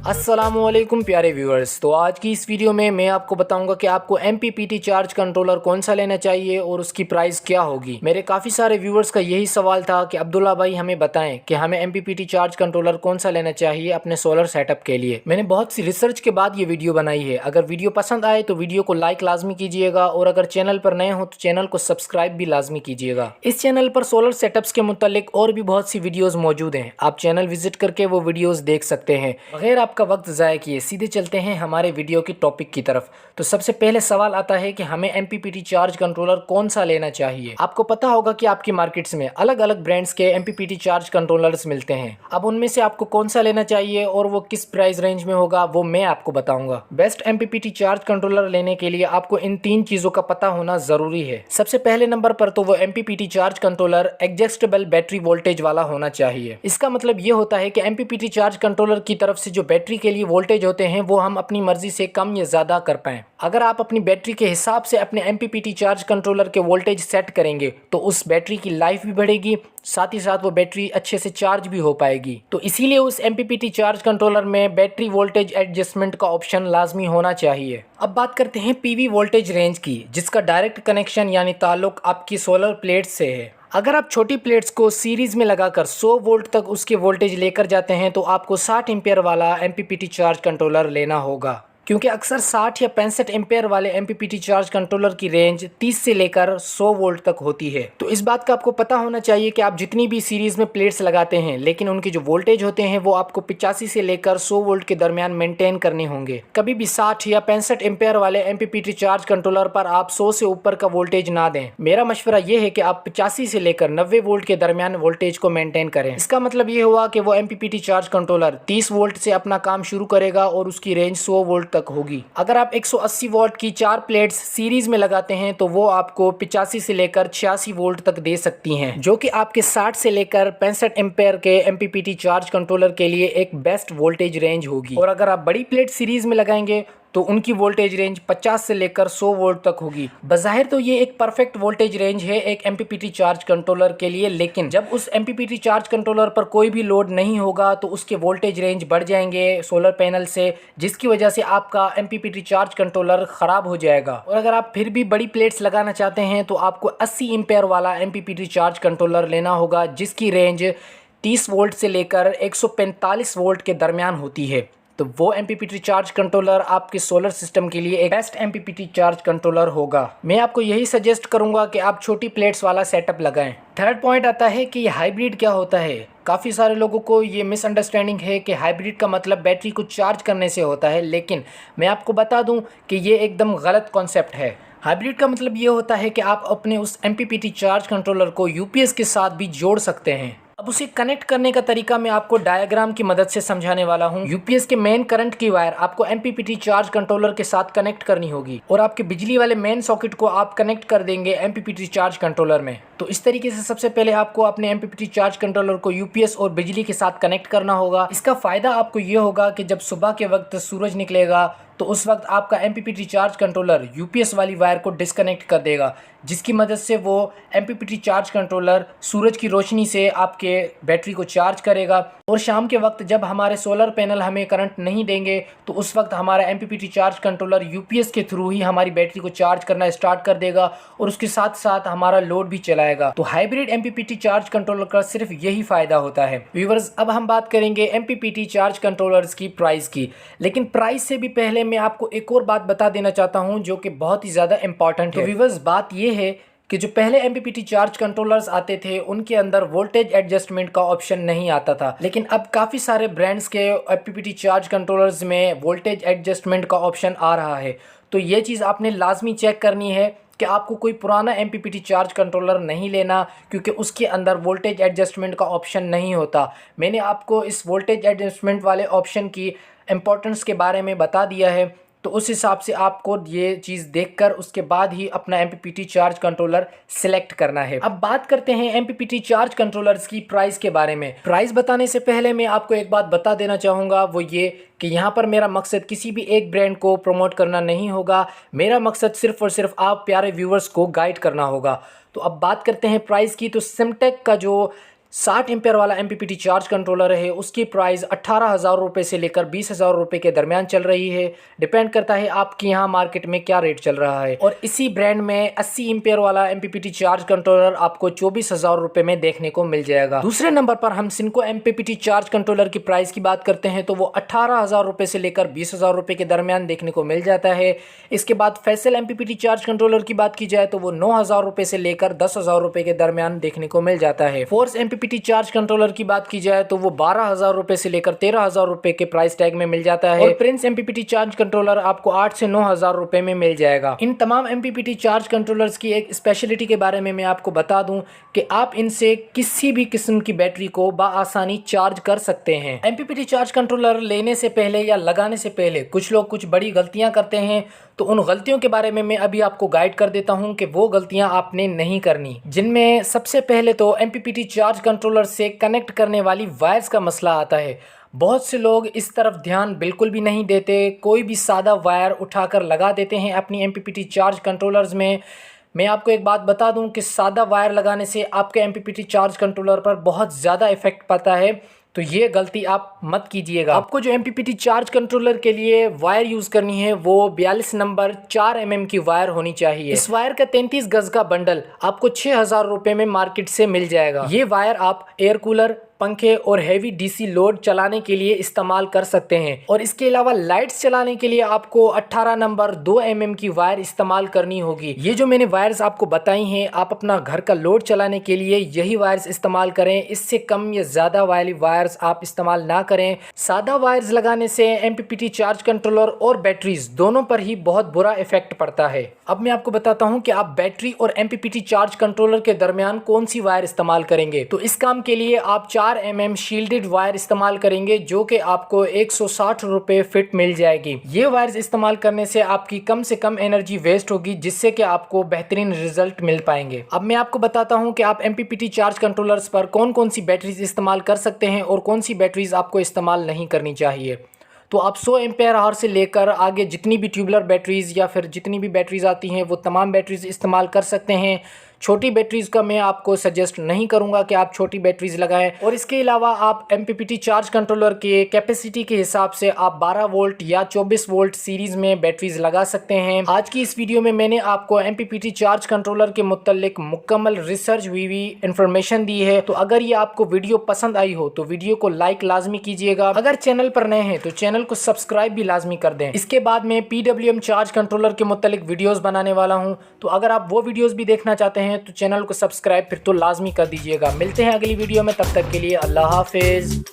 अस्सलामुअलैकुम प्यारे व्यूअर्स। तो आज की इस वीडियो में मैं आपको बताऊंगा कि आपको MPPT चार्ज कंट्रोलर कौन सा लेना चाहिए और उसकी प्राइस क्या होगी। मेरे काफ़ी सारे व्यूअर्स का यही सवाल था कि अब्दुल्ला भाई हमें बताएं कि हमें MPPT चार्ज कंट्रोलर कौन सा लेना चाहिए अपने सोलर सेटअप के लिए। मैंने बहुत सी रिसर्च के बाद ये वीडियो बनाई है। अगर वीडियो पसंद आए तो वीडियो को लाइक लाजमी कीजिएगा और अगर चैनल पर नए हो तो चैनल को सब्सक्राइब भी लाजमी कीजिएगा। इस चैनल पर सोलर सेटअप्स के मुतालिक और भी बहुत सी वीडियोज़ मौजूद हैं, आप चैनल विजिट करके वो वीडियोज़ देख सकते हैं। बगैर आपका वक्त ज़ाया किए सीधे चलते हैं हमारे वीडियो की टॉपिक की तरफ। तो सबसे पहले सवाल आता है कि हमें MPPT चार्ज कंट्रोलर कौन सा लेना चाहिए। आपको पता होगा कि आपकी मार्केट्स में अलग अलग ब्रांड्स के MPPT चार्ज कंट्रोलर्स मिलते हैं। अब उनमें से आपको कौन सा लेना चाहिए और वो किस प्राइस रेंज में होगा वो मैं आपको बताऊंगा। बेस्ट MPPT चार्ज कंट्रोलर लेने के लिए आपको इन 3 चीज़ों का पता होना ज़रूरी है। सबसे पहले नंबर पर तो वो MPPT charge controller adjustable battery voltage वाला होना चाहिए। इसका मतलब ये होता है कि MPPT चार्ज कंट्रोलर की तरफ से जो बैटरी के लिए वोल्टेज होते हैं वो हम अपनी मर्जी से कम या ज़्यादा कर पाएँ। अगर आप अपनी बैटरी के हिसाब से अपने MPPT चार्ज कंट्रोलर के वोल्टेज सेट करेंगे तो उस बैटरी की लाइफ भी बढ़ेगी, साथ ही साथ वो बैटरी अच्छे से चार्ज भी हो पाएगी। तो इसीलिए उस MPPT चार्ज कंट्रोलर में बैटरी वोल्टेज एडजस्टमेंट का ऑप्शन लाजमी होना चाहिए। अब बात करते हैं PV वोल्टेज रेंज की, जिसका डायरेक्ट कनेक्शन यानी ताल्लुक आपकी सोलर प्लेट से है। अगर आप छोटी प्लेट्स को सीरीज में लगाकर 100 वोल्ट तक उसके वोल्टेज लेकर जाते हैं तो आपको 60 एम्पियर वाला MPPT चार्ज कंट्रोलर लेना होगा, क्योंकि अक्सर 60 या 65 एम्पियर वाले MPPT चार्ज कंट्रोलर की रेंज 30 से लेकर 100 वोल्ट तक होती है। तो इस बात का आपको पता होना चाहिए कि आप जितनी भी सीरीज में प्लेट्स लगाते हैं लेकिन उनके जो वोल्टेज होते हैं वो आपको 85 से लेकर 100 वोल्ट के दरमियान मेंटेन करने होंगे। कभी भी 60 या 65 एम्पियर वाले MPPT चार्ज कंट्रोलर पर आप 100 से ऊपर का वोल्टेज ना दें। मेरा मशवरा ये है कि आप 85 से लेकर 90 वोल्ट के दरमियान वोल्टेज को मेंटेन करें। इसका मतलब ये हुआ कि वो MPPT चार्ज कंट्रोलर 30 वोल्ट से अपना काम शुरू करेगा और उसकी रेंज 100 वोल्ट तक होगी। अगर आप 180 वोल्ट की 4 प्लेट्स सीरीज में लगाते हैं तो वो आपको 85 से लेकर 86 वोल्ट तक दे सकती हैं, जो कि आपके 60 से लेकर 65 एम्पेयर के MPPT चार्ज कंट्रोलर के लिए एक बेस्ट वोल्टेज रेंज होगी। और अगर आप बड़ी प्लेट सीरीज में लगाएंगे तो उनकी वोल्टेज रेंज 50 से लेकर 100 वोल्ट तक होगी। बज़ाहिर तो ये एक परफेक्ट वोल्टेज रेंज है एक MPPT चार्ज कंट्रोलर के लिए, लेकिन जब उस MPPT चार्ज कंट्रोलर पर कोई भी लोड नहीं होगा तो उसके वोल्टेज रेंज बढ़ जाएंगे सोलर पैनल से, जिसकी वजह से आपका MPPT चार्ज कंट्रोलर ख़राब हो जाएगा। और अगर आप फिर भी बड़ी प्लेट्स लगाना चाहते हैं तो आपको 80 एम्पेयर वाला MPPT चार्ज कंट्रोलर लेना होगा, जिसकी रेंज 30 वोल्ट से लेकर 145 वोल्ट के दरमियान होती है। तो वो MPPT चार्ज कंट्रोलर आपके सोलर सिस्टम के लिए एक बेस्ट MPPT चार्ज कंट्रोलर होगा। मैं आपको यही सजेस्ट करूंगा कि आप छोटी प्लेट्स वाला सेटअप लगाएं। थर्ड पॉइंट आता है कि हाइब्रिड क्या होता है। काफ़ी सारे लोगों को ये मिसअंडरस्टैंडिंग है कि हाइब्रिड का मतलब बैटरी को चार्ज करने से होता है, लेकिन मैं आपको बता दूं कि ये एकदम गलत कॉन्सेप्ट है। हाइब्रिड का मतलब ये होता है कि आप अपने उस MPPT चार्ज कंट्रोलर को UPS के साथ भी जोड़ सकते हैं। अब उसे कनेक्ट करने का तरीका मैं आपको डायग्राम की मदद से समझाने वाला हूं। UPS के मेन करंट की वायर आपको MPPT चार्ज कंट्रोलर के साथ कनेक्ट करनी होगी और आपके बिजली वाले मेन सॉकेट को आप कनेक्ट कर देंगे MPPT चार्ज कंट्रोलर में। तो इस तरीके से सबसे पहले आपको अपने MPPT चार्ज कंट्रोलर को UPS और बिजली के साथ कनेक्ट करना होगा। इसका फ़ायदा आपको ये होगा कि जब सुबह के वक्त सूरज निकलेगा तो उस वक्त आपका MPPT चार्ज कंट्रोलर UPS वाली वायर को डिस्कनेक्ट कर देगा, जिसकी मदद से वो MPPT चार्ज कंट्रोलर सूरज की रोशनी से आपके बैटरी को चार्ज करेगा। और शाम के वक्त जब हमारे सोलर पैनल हमें करंट नहीं देंगे तो उस वक्त हमारा MPPT चार्ज कंट्रोलर UPS के थ्रू ही हमारी बैटरी को चार्ज करना स्टार्ट कर देगा और उसके साथ साथ हमारा लोड भी चलाएगा। तो हाइब्रिड MPPT चार्ज कंट्रोलर का सिर्फ यही फ़ायदा होता है। व्यूअर्स, अब हम बात करेंगे MPPT चार्ज कंट्रोलर्स की प्राइस की, लेकिन प्राइस से भी पहले मैं आपको एक और बात बता देना चाहता हूं जो कि बहुत ही ज़्यादा इंपॉर्टेंट है। तो व्यूअर्स, बात ये है कि जो पहले MPPT चार्ज कंट्रोलर्स आते थे उनके अंदर वोल्टेज एडजस्टमेंट का ऑप्शन नहीं आता था, लेकिन अब काफ़ी सारे ब्रांड्स के MPPT चार्ज कंट्रोलर्स में वोल्टेज एडजस्टमेंट का ऑप्शन आ रहा है। तो ये चीज़ आपने लाजमी चेक करनी है कि आपको कोई पुराना MPPT चार्ज कंट्रोलर नहीं लेना, क्योंकि उसके अंदर वोल्टेज एडजस्टमेंट का ऑप्शन नहीं होता। मैंने आपको इस वोल्टेज एडजस्टमेंट वाले ऑप्शन की इम्पोर्टेंस के बारे में बता दिया है, तो उस हिसाब से आपको ये चीज़ देखकर उसके बाद ही अपना MPPT चार्ज कंट्रोलर सिलेक्ट करना है। अब बात करते हैं MPPT चार्ज कंट्रोलर्स की प्राइस के बारे में। प्राइस बताने से पहले मैं आपको एक बात बता देना चाहूँगा, वो ये कि यहाँ पर मेरा मकसद किसी भी एक ब्रांड को प्रमोट करना नहीं होगा। मेरा मकसद सिर्फ और सिर्फ आप प्यारे व्यूवर्स को गाइड करना होगा। तो अब बात करते हैं प्राइस की। तो सिमटेक का जो 60 एम्पेयर वाला MPPT चार्ज कंट्रोलर है, उसकी प्राइस 18,000 रुपये से लेकर 20,000 रुपये के दरमियान चल रही है। डिपेंड करता है आपके यहाँ मार्केट में क्या रेट चल रहा है। और इसी ब्रांड में 80 एम्पेयर वाला MPPT चार्ज कंट्रोलर आपको 24,000 रुपये में देखने को मिल जाएगा। दूसरे नंबर पर हम सिनको MPPT चार्ज कंट्रोलर की प्राइस की बात करते हैं तो वो 18,000 रुपये से लेकर 20,000 रुपये के दरमियान देखने को मिल जाता है। इसके बाद फैसल MPPT चार्ज कंट्रोलर की बात की जाए तो वो 9,000 रुपये से लेकर 10,000 रुपये के दरमियान देखने को मिल जाता है। फोर्स MPPT चार्ज कंट्रोलर की बात की जाए तो वो 12,000 रुपये से लेकर 13,000 रुपये के प्राइस टैग में मिल जाता है। और प्रिंस MPPT चार्ज कंट्रोलर आपको 8 से 9,000 रुपये में मिल जाएगा। इन तमाम MPPT चार्ज कंट्रोलर्स की एक स्पेशलिटी के बारे में मैं आपको बता दूं कि आप इनसे किसी भी किस्म की बैटरी को बआसानी चार्ज कर सकते हैं। MPPT चार्ज कंट्रोलर लेने से पहले या लगाने से पहले कुछ लोग कुछ बड़ी गलतियां करते हैं, तो उन गलतियों के बारे में मैं अभी आपको गाइड कर देता हूं कि वो गलतियां आपने नहीं करनी। जिनमें सबसे पहले तो MPPT चार्ज कंट्रोलर से कनेक्ट करने वाली वायर्स का मसला आता है। बहुत से लोग इस तरफ ध्यान बिल्कुल भी नहीं देते, कोई भी सादा वायर उठाकर लगा देते हैं अपनी MPPT चार्ज कंट्रोलर्स में। मैं आपको एक बात बता दूं कि सादा वायर लगाने से आपके MPPT चार्ज कंट्रोलर पर बहुत ज़्यादा इफेक्ट पड़ता है, तो ये गलती आप मत कीजिएगा। आपको जो MPPT चार्ज कंट्रोलर के लिए वायर यूज़ करनी है वो 42 नंबर 4 mm की वायर होनी चाहिए। इस वायर का 33 गज का बंडल आपको 6,000 रुपये में मार्केट से मिल जाएगा। ये वायर आप एयर कूलर, पंखे और हैवी DC लोड चलाने के लिए इस्तेमाल कर सकते हैं। और इसके अलावा लाइट्स चलाने के लिए आपको 18 नंबर 2 mm की वायर इस्तेमाल करनी होगी। ये जो मैंने वायर्स आपको बताई हैं, आप अपना घर का लोड चलाने के लिए यही वायर्स इस्तेमाल करें। इससे कम या ज़्यादा वाली वायर्स आप इस्तेमाल ना करें। सादा वायर्स लगाने से MPPT चार्ज कंट्रोलर और बैटरीज दोनों पर ही बहुत बुरा इफेक्ट पड़ता है। अब मैं आपको बताता हूँ कि आप बैटरी और MPPT चार्ज कंट्रोलर के दरमियान कौन सी वायर इस्तेमाल करेंगे। तो इस काम के लिए आप 4 mm शील्डेड वायर इस्तेमाल करेंगे, जो कि आपको 160 रुपये फिट मिल जाएगी। ये वायर्स इस्तेमाल करने से आपकी कम से कम एनर्जी वेस्ट होगी, जिससे कि आपको बेहतरीन रिजल्ट मिल पाएंगे। अब मैं आपको बताता हूं कि आप MPPT चार्ज कंट्रोलर्स पर कौन कौन सी बैटरीज इस्तेमाल कर सकते हैं और कौन सी बैटरीज आपको इस्तेमाल नहीं करनी चाहिए। तो आप 100 एम्पेयर आवर से लेकर आगे जितनी भी ट्यूबुलर बैटरीज या फिर जितनी भी बैटरीज आती हैं वो तमाम बैटरीज इस्तेमाल कर सकते हैं। छोटी बैटरीज का मैं आपको सजेस्ट नहीं करूंगा कि आप छोटी बैटरीज लगाएं। और इसके अलावा आप MPPT चार्ज कंट्रोलर के कैपेसिटी के हिसाब से आप 12 वोल्ट या 24 वोल्ट सीरीज में बैटरीज लगा सकते हैं। आज की इस वीडियो में मैंने आपको MPPT चार्ज कंट्रोलर के मुतल्लिक मुकम्मल रिसर्च हुई इंफॉर्मेशन दी है। तो अगर ये आपको वीडियो पसंद आई हो तो वीडियो को लाइक लाजमी कीजिएगा। अगर चैनल पर नए हैं तो चैनल को सब्सक्राइब भी लाजमी कर दें। इसके बाद मैं PWM चार्ज कंट्रोलर के मुतल्लिक वीडियोस बनाने वाला हूं, तो अगर आप वो वीडियोस भी देखना चाहते हैं तो चैनल को सब्सक्राइब फिर तो लाजमी कर दीजिएगा। मिलते हैं अगली वीडियो में, तब तक के लिए अल्लाह हाफिज।